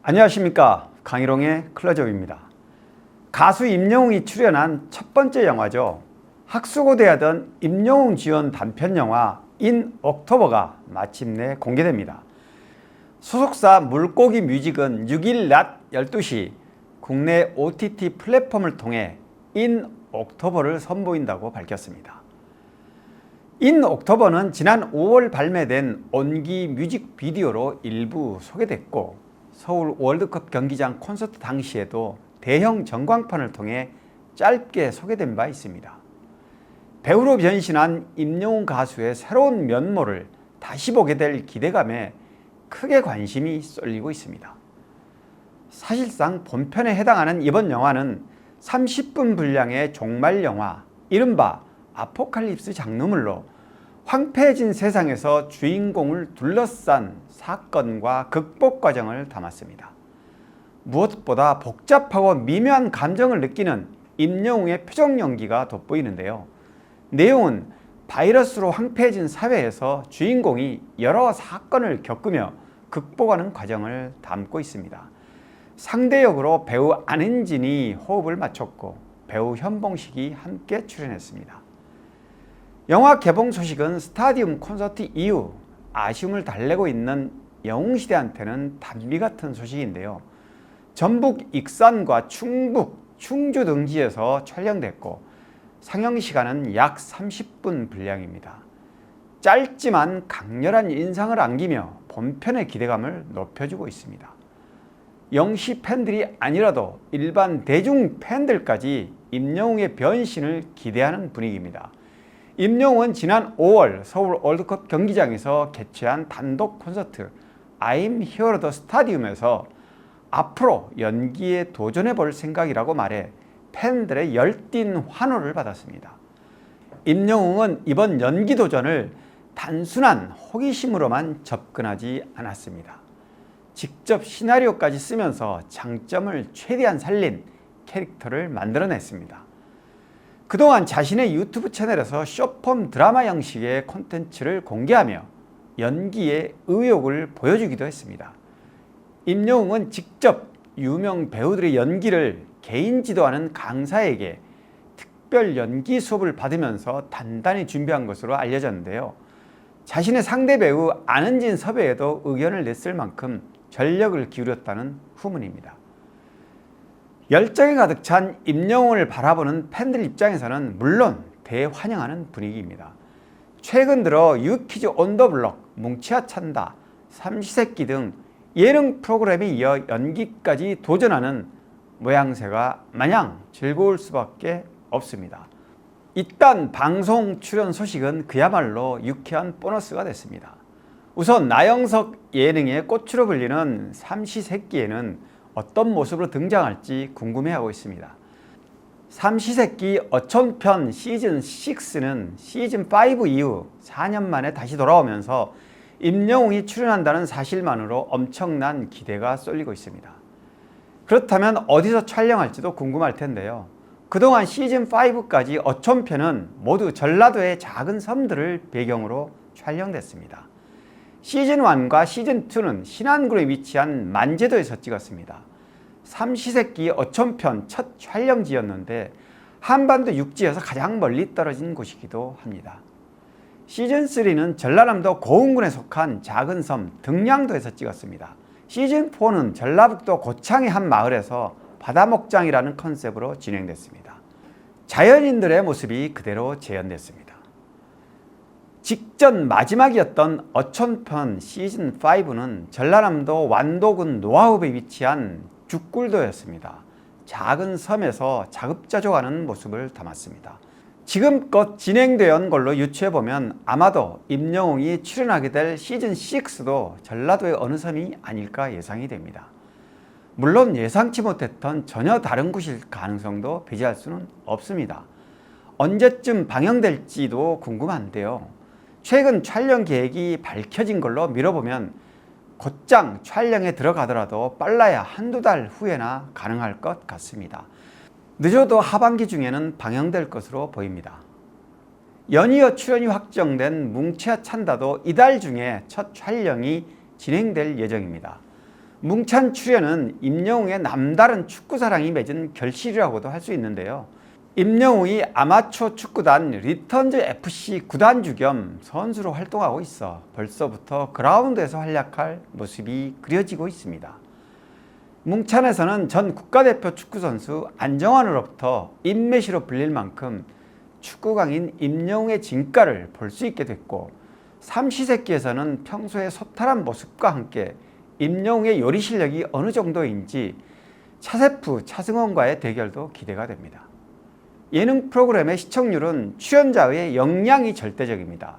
안녕하십니까, 강희롱의 클로즈업입니다. 가수 임영웅이 출연한 첫 번째 영화죠. 학수고대하던 임영웅 주연 단편 영화 인 옥토버가 마침내 공개됩니다. 소속사 물고기 뮤직은 6일 낮 12시 국내 OTT 플랫폼을 통해 인 옥토버를 선보인다고 밝혔습니다. 인 옥토버는 지난 5월 발매된 온기 뮤직비디오로 일부 소개됐고, 서울 월드컵 경기장 콘서트 당시에도 대형 전광판을 통해 짧게 소개된 바 있습니다. 배우로 변신한 임영웅 가수의 새로운 면모를 다시 보게 될 기대감에 크게 관심이 쏠리고 있습니다. 사실상 본편에 해당하는 이번 영화는 30분 분량의 종말 영화, 이른바 아포칼립스 장르물로 황폐해진 세상에서 주인공을 둘러싼 사건과 극복 과정을 담았습니다. 무엇보다 복잡하고 미묘한 감정을 느끼는 임영웅의 표정 연기가 돋보이는데요. 내용은 바이러스로 황폐해진 사회에서 주인공이 여러 사건을 겪으며 극복하는 과정을 담고 있습니다. 상대 역으로 배우 안은진이 호흡을 맞췄고, 배우 현봉식이 함께 출연했습니다. 영화 개봉 소식은 스타디움 콘서트 이후 아쉬움을 달래고 있는 영웅시대한테는 단비 같은 소식인데요. 전북 익산과 충북 충주 등지에서 촬영됐고, 상영시간은 약 30분 분량입니다. 짧지만 강렬한 인상을 안기며 본편의 기대감을 높여주고 있습니다. 영시 팬들이 아니라도 일반 대중 팬들까지 임영웅의 변신을 기대하는 분위기입니다. 임영웅은 지난 5월 서울 월드컵 경기장에서 개최한 단독 콘서트 I'm Here the Stadium에서 앞으로 연기에 도전해 볼 생각이라고 말해 팬들의 열띤 환호를 받았습니다. 임영웅은 이번 연기 도전을 단순한 호기심으로만 접근하지 않았습니다. 직접 시나리오까지 쓰면서 장점을 최대한 살린 캐릭터를 만들어냈습니다. 그동안 자신의 유튜브 채널에서 숏폼 드라마 형식의 콘텐츠를 공개하며 연기의 의욕을 보여주기도 했습니다. 임영웅은 직접 유명 배우들의 연기를 개인 지도하는 강사에게 특별 연기 수업을 받으면서 단단히 준비한 것으로 알려졌는데요. 자신의 상대 배우 안은진 섭외에도 의견을 냈을 만큼 전력을 기울였다는 후문입니다. 열정이 가득 찬 임영웅을 바라보는 팬들 입장에서는 물론 대환영하는 분위기입니다. 최근 들어 유퀴즈 온 더 블록, 뭉치야 찬다, 삼시세끼 등 예능 프로그램에 이어 연기까지 도전하는 모양새가 마냥 즐거울 수밖에 없습니다. 이딴 방송 출연 소식은 그야말로 유쾌한 보너스가 됐습니다. 우선 나영석 예능의 꽃으로 불리는 삼시세끼에는 어떤 모습으로 등장할지 궁금해하고 있습니다. 삼시세끼 어촌편 시즌6는 시즌5 이후 4년 만에 다시 돌아오면서 임영웅이 출연한다는 사실만으로 엄청난 기대가 쏠리고 있습니다. 그렇다면 어디서 촬영할지도 궁금할 텐데요. 그동안 시즌5까지 어촌편은 모두 전라도의 작은 섬들을 배경으로 촬영됐습니다. 시즌1과 시즌2는 신안군에 위치한 만제도에서 찍었습니다. 삼시세끼 어촌편 첫 촬영지였는데 한반도 육지에서 가장 멀리 떨어진 곳이기도 합니다. 시즌3는 전라남도 고흥군에 속한 작은 섬 등량도에서 찍었습니다. 시즌4는 전라북도 고창의 한 마을에서 바다목장이라는 컨셉으로 진행됐습니다. 자연인들의 모습이 그대로 재현됐습니다. 직전 마지막이었던 어촌편 시즌5는 전라남도 완도군 노하읍에 위치한 죽굴도였습니다. 작은 섬에서 자급자족하는 모습을 담았습니다. 지금껏 진행되어 온 걸로 유추해보면 아마도 임영웅이 출연하게 될 시즌6도 전라도의 어느 섬이 아닐까 예상이 됩니다. 물론 예상치 못했던 전혀 다른 곳일 가능성도 배제할 수는 없습니다. 언제쯤 방영될지도 궁금한데요. 최근 촬영 계획이 밝혀진 걸로 미뤄보면 곧장 촬영에 들어가더라도 빨라야 한두 달 후에나 가능할 것 같습니다. 늦어도 하반기 중에는 방영될 것으로 보입니다. 연이어 출연이 확정된 뭉치야 찬다도 이달 중에 첫 촬영이 진행될 예정입니다. 뭉찬 출연은 임영웅의 남다른 축구사랑이 맺은 결실이라고도 할 수 있는데요. 임영웅이 아마추어 축구단 리턴즈 FC 구단주 겸 선수로 활동하고 있어 벌써부터 그라운드에서 활약할 모습이 그려지고 있습니다. 뭉찬에서는 전 국가대표 축구선수 안정환으로부터 인메시로 불릴 만큼 축구광인 임영웅의 진가를 볼 수 있게 됐고, 삼시세끼에서는 평소의 소탈한 모습과 함께 임영웅의 요리 실력이 어느 정도인지 차세프 차승원과의 대결도 기대가 됩니다. 예능 프로그램의 시청률은 출연자의 역량이 절대적입니다.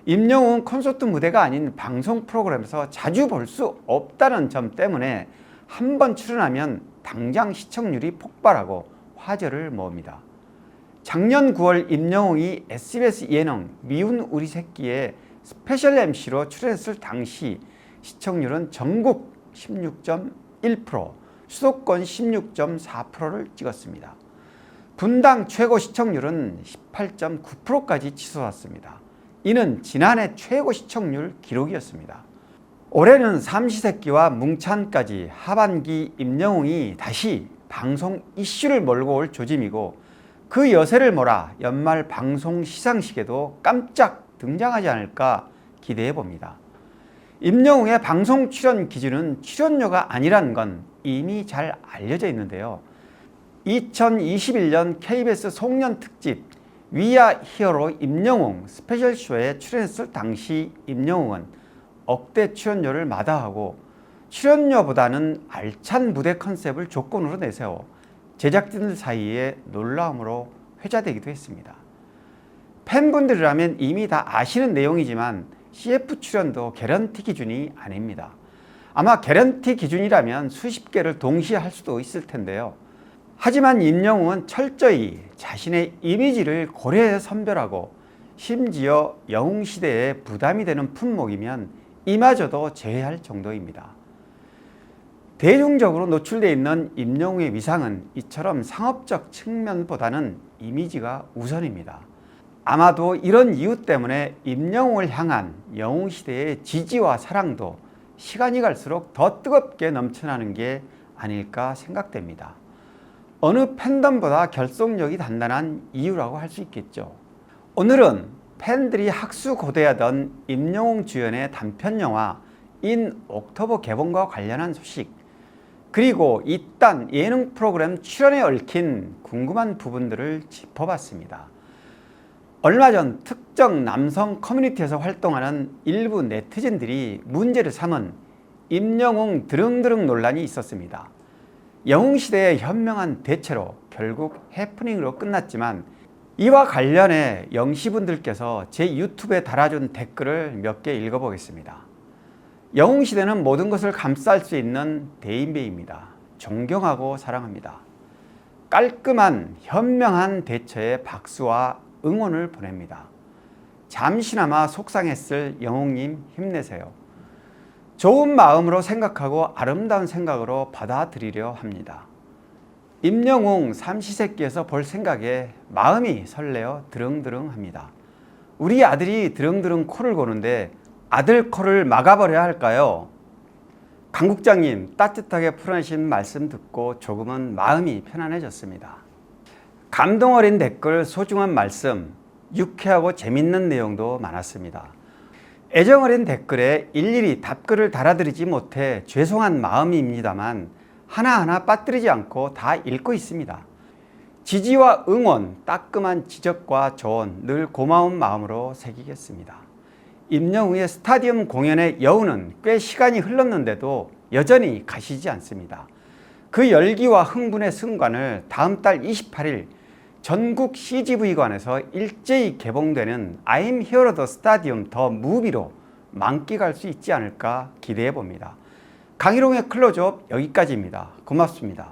임영웅은 콘서트 무대가 아닌 방송 프로그램에서 자주 볼 수 없다는 점 때문에 한 번 출연하면 당장 시청률이 폭발하고 화제를 모읍니다. 작년 9월 임영웅이 SBS 예능 미운 우리 새끼에 스페셜 MC로 출연했을 당시 시청률은 전국 16.1%, 수도권 16.4%를 찍었습니다. 분당 최고 시청률은 18.9%까지 치솟았습니다. 이는 지난해 최고 시청률 기록이었습니다. 올해는 삼시세끼와 뭉찬까지 하반기 임영웅이 다시 방송 이슈를 몰고 올 조짐이고, 그 여세를 몰아 연말 방송 시상식에도 깜짝 등장하지 않을까 기대해 봅니다. 임영웅의 방송 출연 기준은 출연료가 아니라는 건 이미 잘 알려져 있는데요. 2021년 KBS 송년 특집 위아 히어로 임영웅 스페셜쇼에 출연했을 당시 임영웅은 억대 출연료를 마다하고 출연료보다는 알찬 무대 컨셉을 조건으로 내세워 제작진들 사이에 놀라움으로 회자되기도 했습니다. 팬분들이라면 이미 다 아시는 내용이지만 CF 출연도 개런티 기준이 아닙니다. 아마 개런티 기준이라면 수십 개를 동시에 할 수도 있을 텐데요. 하지만 임영웅은 철저히 자신의 이미지를 고려해 선별하고, 심지어 영웅시대에 부담이 되는 품목이면 이마저도 제외할 정도입니다. 대중적으로 노출되어 있는 임영웅의 위상은 이처럼 상업적 측면보다는 이미지가 우선입니다. 아마도 이런 이유 때문에 임영웅을 향한 영웅시대의 지지와 사랑도 시간이 갈수록 더 뜨겁게 넘쳐나는 게 아닐까 생각됩니다. 어느 팬덤보다 결속력이 단단한 이유라고 할 수 있겠죠. 오늘은 팬들이 학수고대하던 임영웅 주연의 단편영화 인 옥토버 개봉과 관련한 소식, 그리고 이딴 예능 프로그램 출연에 얽힌 궁금한 부분들을 짚어봤습니다. 얼마 전 특정 남성 커뮤니티에서 활동하는 일부 네티즌들이 문제를 삼은 임영웅 드릉드릉 논란이 있었습니다. 영웅시대의 현명한 대체로 결국 해프닝으로 끝났지만, 이와 관련해 영시분들께서 제 유튜브에 달아준 댓글을 몇 개 읽어보겠습니다. 영웅시대는 모든 것을 감쌀 수 있는 대인배입니다. 존경하고 사랑합니다. 깔끔한 현명한 대처에 박수와 응원을 보냅니다. 잠시나마 속상했을 영웅님 힘내세요. 좋은 마음으로 생각하고 아름다운 생각으로 받아들이려 합니다. 임영웅 삼시세끼에서 볼 생각에 마음이 설레어 드릉드릉합니다. 우리 아들이 드릉드릉 코를 고는데 아들 코를 막아버려야 할까요? 강국장님, 따뜻하게 풀어내신 말씀 듣고 조금은 마음이 편안해졌습니다. 감동 어린 댓글, 소중한 말씀, 유쾌하고 재밌는 내용도 많았습니다. 애정 어린 댓글에 일일이 답글을 달아드리지 못해 죄송한 마음입니다만 하나하나 빠뜨리지 않고 다 읽고 있습니다. 지지와 응원, 따끔한 지적과 조언 늘 고마운 마음으로 새기겠습니다. 임영웅의 스타디움 공연의 여우는 꽤 시간이 흘렀는데도 여전히 가시지 않습니다. 그 열기와 흥분의 순간을 다음 달 28일 전국 CGV관에서 일제히 개봉되는 I'm Here the Stadium 더 무비로 만끽할 수 있지 않을까 기대해 봅니다. 강희롱의 클로즈업 여기까지입니다. 고맙습니다.